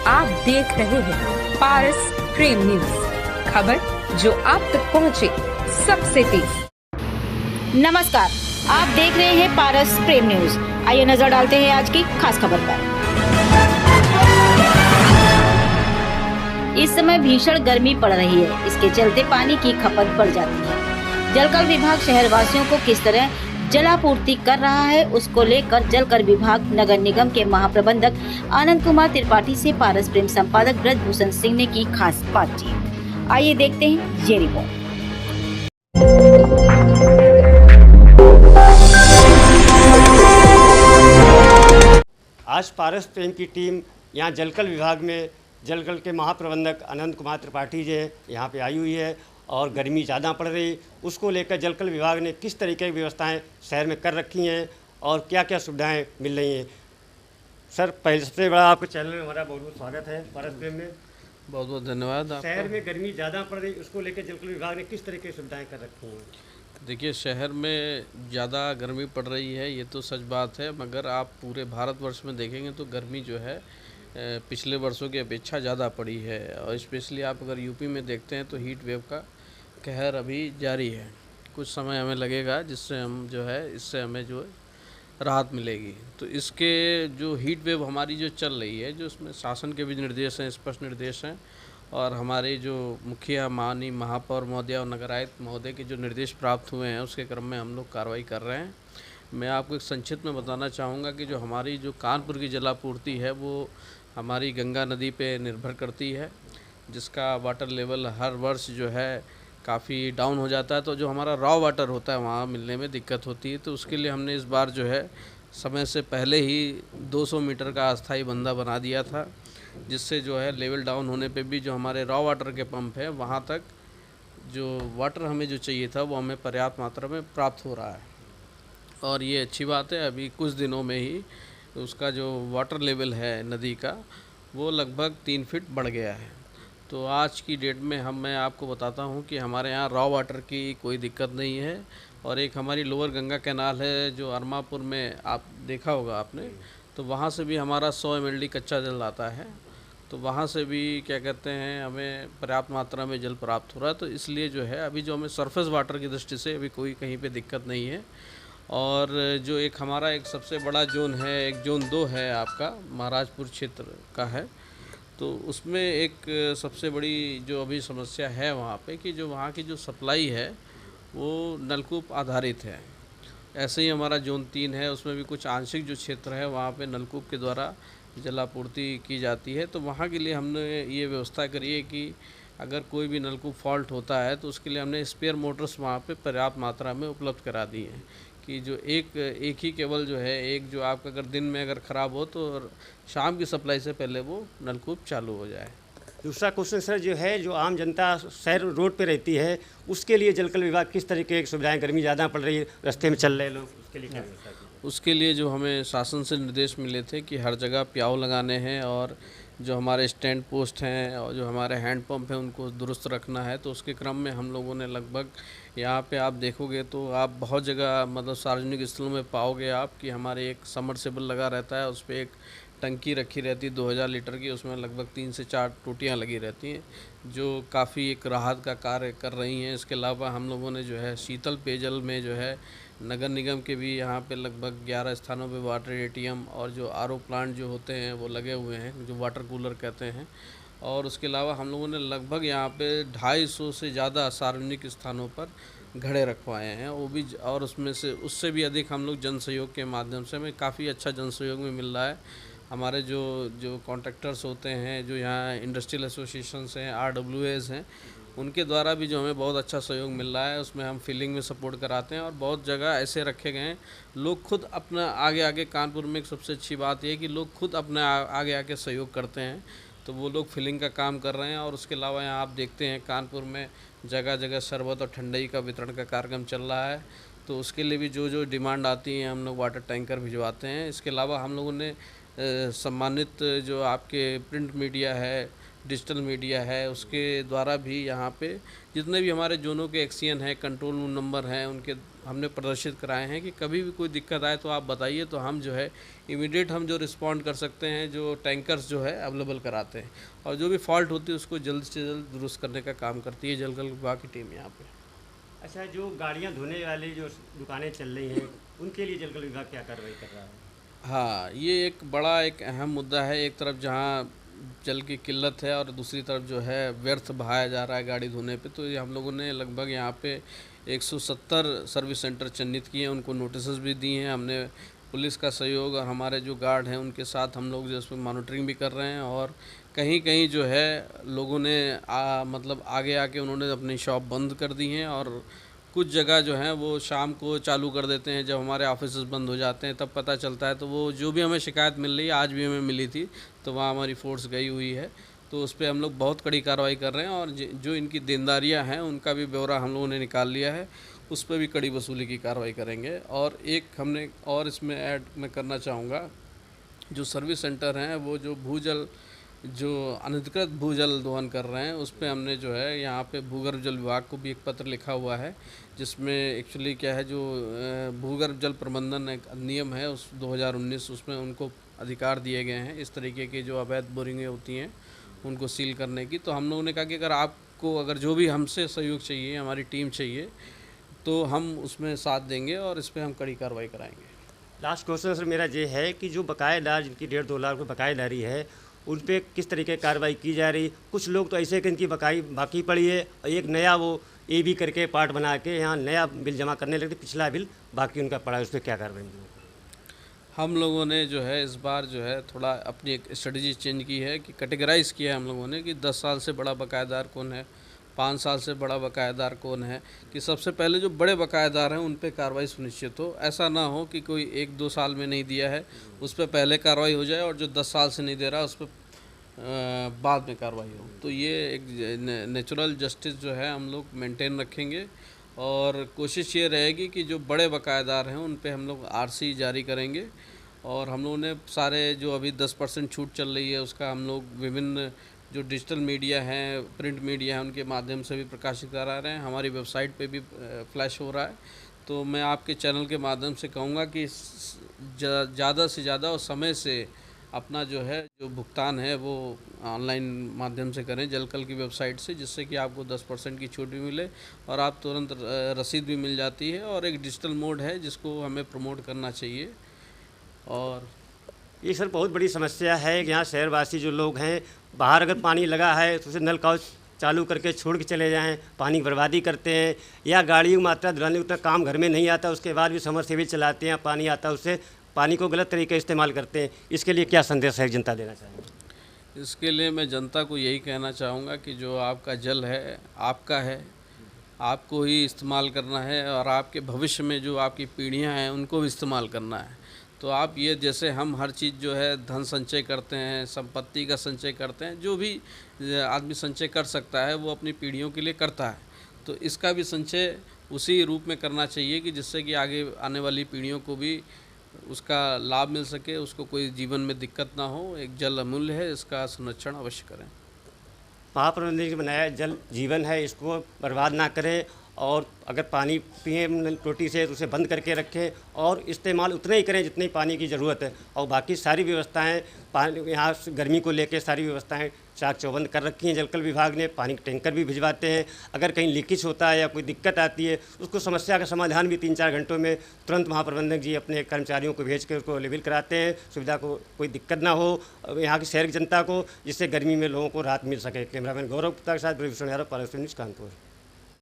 आप देख रहे हैं पारस प्रेम न्यूज, खबर जो आप तक पहुंचे सबसे तेज। नमस्कार, आप देख रहे हैं पारस प्रेम न्यूज। आइए नजर डालते हैं आज की खास खबर पर। इस समय भीषण गर्मी पड़ रही है, इसके चलते पानी की खपत बढ़ जाती है। जलकर विभाग शहरवासियों को किस तरह जलापूर्ति कर रहा है, उसको लेकर जलकर विभाग नगर निगम के महाप्रबंधक आनंद कुमार त्रिपाठी से पारस प्रेम संपादक ब्रजभूषण सिंह ने की खास बातचीत। आइए देखते हैं ये रिपोर्ट। आज पारस प्रेम की टीम यहाँ जलकल विभाग में जलकल के महाप्रबंधक आनंद कुमार त्रिपाठी जी यहाँ पे आई हुई है और गर्मी ज़्यादा पड़ रही, उसको लेकर जलकल विभाग ने किस तरीके की व्यवस्थाएं शहर में कर रखी हैं और क्या क्या सुविधाएं मिल रही हैं। सर, पहले सबसे बड़ा आपके चैनल में हमारा बहुत बहुत स्वागत है पारस प्रेम में। बहुत बहुत धन्यवाद। शहर में गर्मी ज़्यादा पड़ रही, उसको लेकर जलकल विभाग ने किस तरीके की सुविधाएँ कर रखी हैं। देखिए, शहर में ज़्यादा गर्मी पड़ रही है, ये तो सच बात है, मगर आप पूरे भारतवर्ष में देखेंगे तो गर्मी जो है पिछले वर्षों की अपेक्षा ज़्यादा पड़ी है। और स्पेशली आप अगर यूपी में देखते हैं तो हीट वेव का कहर अभी जारी है। कुछ समय हमें लगेगा जिससे हम जो है इससे हमें जो राहत मिलेगी। तो इसके जो हीट वेव हमारी जो चल रही है, जो उसमें शासन के भी निर्देश हैं, स्पष्ट निर्देश हैं, और हमारे जो मुखिया माननीय महापौर महोदय और नगर आयुक्त महोदय के जो निर्देश प्राप्त हुए हैं उसके क्रम में हम लोग कार्रवाई कर रहे हैं। मैं आपको एक संक्षिप्त में बताना चाहूँगा कि जो हमारी जो कानपुर की जलापूर्ति है वो हमारी गंगा नदी पे निर्भर करती है, जिसका वाटर लेवल हर वर्ष जो है काफ़ी डाउन हो जाता है। तो जो हमारा रॉ वाटर होता है वहाँ मिलने में दिक्कत होती है। तो उसके लिए हमने इस बार जो है समय से पहले ही 200 मीटर का अस्थायी बंधा बना दिया था, जिससे जो है लेवल डाउन होने पे भी जो हमारे रॉ वाटर के पंप है वहाँ तक जो वाटर हमें जो चाहिए था वो हमें पर्याप्त मात्रा में प्राप्त हो रहा है। और ये अच्छी बात है, अभी कुछ दिनों में ही उसका जो वाटर लेवल है नदी का वो लगभग 3 फीट बढ़ गया है। तो आज की डेट में मैं आपको बताता हूँ कि हमारे यहाँ रॉ वाटर की कोई दिक्कत नहीं है। और एक हमारी लोअर गंगा कैनाल है जो अरमापुर में आप देखा होगा आपने, तो वहाँ से भी हमारा 100 MLD कच्चा जल आता है। तो वहाँ से भी क्या कहते हैं हमें पर्याप्त मात्रा में जल प्राप्त हो रहा है। तो इसलिए जो है अभी जो हमें सरफेस वाटर की दृष्टि से अभी कोई कहीं पे दिक्कत नहीं है। और जो एक हमारा एक सबसे बड़ा जोन है, एक जोन 2 है आपका महाराजपुर क्षेत्र का है, तो उसमें एक सबसे बड़ी जो अभी समस्या है वहाँ पे कि जो वहाँ की जो सप्लाई है वो नलकूप आधारित है। ऐसे ही हमारा जोन 3 है, उसमें भी कुछ आंशिक जो क्षेत्र है वहाँ पे नलकूप के द्वारा जलापूर्ति की जाती है। तो वहाँ के लिए हमने ये व्यवस्था करी है कि अगर कोई भी नलकूप फॉल्ट होता है तो उसके लिए हमने स्पेयर मोटर्स वहाँ पे पर्याप्त मात्रा में उपलब्ध करा दी हैं कि जो एक ही केबल जो है, एक जो आपका अगर दिन में अगर ख़राब हो तो शाम की सप्लाई से पहले वो नलकूप चालू हो जाए। दूसरा क्वेश्चन सर जो है, जो आम जनता शहर रोड पे रहती है उसके लिए जलकल विभाग किस तरीके की सुविधाएं, गर्मी ज़्यादा पड़ रही है, रास्ते में चल रहे लोग, उसके लिए क्या व्यवस्था की? उसके लिए जो हमें शासन से निर्देश मिले थे कि हर जगह प्याऊ लगाने हैं और जो हमारे स्टैंड पोस्ट हैं और जो हमारे हैंड पंप हैं उनको दुरुस्त रखना है। तो उसके क्रम में हम लोगों ने लगभग यहाँ पे आप देखोगे तो आप बहुत जगह मतलब सार्वजनिक स्थलों में पाओगे आप कि हमारे एक सबमर्सिबल लगा रहता है, उस पर एक टंकी रखी रहती है 2000 लीटर की, उसमें लगभग 3 से 4 टूटियाँ लगी रहती हैं जो काफ़ी एक राहत का कार्य कर रही हैं। इसके अलावा हम लोगों ने जो है शीतल पेयजल में जो है नगर निगम के भी यहाँ पे लगभग 11 स्थानों पे वाटर एटीएम और जो आरओ प्लांट जो होते हैं वो लगे हुए हैं, जो वाटर कूलर कहते हैं। और उसके अलावा हम लोगों ने लगभग यहाँ पे 250 से ज़्यादा सार्वजनिक स्थानों पर घड़े रखवाए हैं, वो भी, और उसमें से उससे भी अधिक हम लोग जन सहयोग के माध्यम से हमें काफ़ी अच्छा जन सहयोग में मिल रहा है। हमारे जो कॉन्ट्रैक्टर्स होते हैं, जो यहाँ इंडस्ट्रियल एसोसिएशंस हैं, RWAs हैं, उनके द्वारा भी जो हमें बहुत अच्छा सहयोग मिल रहा है। उसमें हम फिलिंग में सपोर्ट कराते हैं और बहुत जगह ऐसे रखे गए हैं लोग खुद अपना आगे कानपुर में एक सबसे अच्छी बात यह है कि लोग खुद अपने आगे सहयोग करते हैं। तो वो लोग फिलिंग का काम कर रहे हैं। और उसके अलावा यहाँ आप देखते हैं कानपुर में जगह जगह शरबत और ठंडाई का वितरण का कार्यक्रम चल रहा है। तो उसके लिए भी जो डिमांड आती है हम लोग वाटर टैंकर भिजवाते हैं। इसके अलावा हम लोगों ने सम्मानित जो आपके प्रिंट मीडिया है, डिजिटल मीडिया है, उसके द्वारा भी यहाँ पे जितने भी हमारे जोनों के एक्सीएन हैं, कंट्रोल रूम नंबर हैं, उनके हमने प्रदर्शित कराए हैं कि कभी भी कोई दिक्कत आए तो आप बताइए, तो हम जो है इमीडिएट हम जो रिस्पॉन्ड कर सकते हैं, जो टैंकर्स जो है अवेलेबल कराते हैं, और जो भी फॉल्ट होती है उसको जल्द से जल्द दुरुस्त करने का काम करती है जल विभाग की टीम यहाँ पे। अच्छा, जो गाड़ियाँ धोने वाली जो दुकानें चल रही हैं उनके लिए जल विभाग क्या कार्रवाई कर रहा है? हाँ, ये एक बड़ा एक अहम मुद्दा है। एक तरफ जहाँ जल की किल्लत है और दूसरी तरफ जो है व्यर्थ बहाया जा रहा है गाड़ी धोने पे, तो ये हम लोगों ने लगभग यहाँ पे 170 सर्विस सेंटर चिन्हित किए हैं, उनको नोटिसेस भी दिए हैं। हमने पुलिस का सहयोग और हमारे जो गार्ड हैं उनके साथ हम लोग जो इसमें मॉनिटरिंग भी कर रहे हैं, और कहीं कहीं जो है लोगों ने मतलब आगे आके उन्होंने अपनी शॉप बंद कर दी हैं, और कुछ जगह जो हैं वो शाम को चालू कर देते हैं जब हमारे ऑफिस बंद हो जाते हैं, तब पता चलता है। तो वो जो भी हमें शिकायत मिल रही है, आज भी हमें मिली थी, तो वहाँ हमारी फोर्स गई हुई है, तो उस पर हम लोग बहुत कड़ी कार्रवाई कर रहे हैं, और जो इनकी देनदारियाँ हैं उनका भी ब्यौरा हम लोगों ने निकाल लिया है, उस पर भी कड़ी वसूली की कार्रवाई करेंगे। और एक हमने और इसमें ऐड मैं करना चाहूँगा, जो सर्विस सेंटर हैं वो जो अनधिकृत भूजल दोहन कर रहे हैं, उस पर हमने जो है यहाँ पे भूगर्भ जल विभाग को भी एक पत्र लिखा हुआ है, जिसमें एक्चुअली क्या है, जो भूगर्भ जल प्रबंधन एक अधिनियम है उस 2019, उसमें उनको अधिकार दिए गए हैं इस तरीके की जो अवैध बोरिंगें होती हैं उनको सील करने की। तो हम लोगों ने कहा कि अगर जो भी हमसे सहयोग चाहिए, हमारी टीम चाहिए, तो हम उसमें साथ देंगे और इस पर हम कड़ी कार्रवाई कराएंगे। लास्ट क्वेश्चन सर मेरा ये है कि जो बकायेदार जिनकी 1.5-2 लाख रुपये बकायेदारी है उन पे किस तरीके कार्रवाई की जा रही? कुछ लोग तो ऐसे कि इनकी बाकी पड़ी है, और एक नया वो AB करके पार्ट बना के यहाँ नया बिल जमा करने लगते, पिछला बिल बाकी उनका पड़ा है, उस पर क्या कार्रवाई होगी? हम लोगों ने जो है इस बार जो है थोड़ा अपनी एक स्ट्रेटजी चेंज की है कि कैटेगराइज़ किया है हम लोगों ने कि 10 साल से बड़ा बकायेदार कौन है, 5 साल से बड़ा बकायेदार कौन है, कि सबसे पहले जो बड़े बकायेदार हैं उन पे कार्रवाई सुनिश्चित हो। ऐसा ना हो कि कोई 1-2 साल में नहीं दिया है उस पर पहले कार्रवाई हो जाए, और जो 10 साल से नहीं दे रहा उस पर बाद में कार्रवाई हो। तो ये एक नेचुरल जस्टिस जो है हम लोग मेंटेन रखेंगे, और कोशिश ये रहेगी कि जो बड़े बकायेदार हैं उन पे हम लोग RC जारी करेंगे, और हम लोगों ने सारे जो अभी 10% छूट चल रही है उसका हम लोग विभिन्न जो डिजिटल मीडिया है, प्रिंट मीडिया है, उनके माध्यम से भी प्रकाशित करा रहे हैं, हमारी वेबसाइट पे भी फ्लैश हो रहा है। तो मैं आपके चैनल के माध्यम से कहूँगा कि ज़्यादा से ज़्यादा और समय से अपना जो है जो भुगतान है वो ऑनलाइन माध्यम से करें जलकल की वेबसाइट से, जिससे कि आपको 10% की छूट भी मिले और आप तुरंत रसीद भी मिल जाती है। और एक डिजिटल मोड है जिसको हमें प्रमोट करना चाहिए। और ये सर बहुत बड़ी समस्या है कि यहाँ शहरवासी जो लोग हैं, बाहर अगर पानी लगा है तो उसे नल का चालू करके छोड़ के चले जाएं, पानी की बर्बादी करते हैं, या गाड़ियों की मात्रा धुलाने उतना काम घर में नहीं आता, उसके बाद भी समरसेबल चलाते हैं, पानी आता है उससे पानी को गलत तरीके इस्तेमाल करते हैं। इसके लिए क्या संदेश है जनता देना चाहेंगे? इसके लिए मैं जनता को यही कहना चाहूँगा कि जो आपका जल है आपका है, आपको ही इस्तेमाल करना है, और आपके भविष्य में जो आपकी पीढ़ियाँ हैं उनको भी इस्तेमाल करना है। तो आप ये जैसे हम हर चीज़ जो है धन संचय करते हैं, संपत्ति का संचय करते हैं, जो भी आदमी संचय कर सकता है वो अपनी पीढ़ियों के लिए करता है। तो इसका भी संचय उसी रूप में करना चाहिए कि जिससे कि आगे आने वाली पीढ़ियों को भी उसका लाभ मिल सके, उसको कोई जीवन में दिक्कत ना हो। एक जल अमूल्य है, इसका संरक्षण अवश्य करें। महाप्रबंधक ने बनाया जल जीवन है, इसको बर्बाद ना करें, और अगर पानी पिए टोटी से तो उसे बंद करके रखें, और इस्तेमाल उतना ही करें जितनी पानी की ज़रूरत है। और बाकी सारी व्यवस्थाएं पानी यहाँ गर्मी को लेकर सारी व्यवस्थाएं चाक चौबंद कर रखी हैं जलकल विभाग ने। पानी के टैंकर भी भिजवाते हैं, अगर कहीं लीकेज होता है या कोई दिक्कत आती है उसको समस्या का समाधान भी 3-4 घंटों में तुरंत महाप्रबंधक जी अपने कर्मचारियों को भेज कर उसको अवेलेबल कराते हैं, सुविधा को कोई दिक्कत ना हो यहाँ की शहर की जनता को, जिससे गर्मी में लोगों को राहत मिल सके। कैमरामैन गौरव गुप्ता के साथ कानपुर।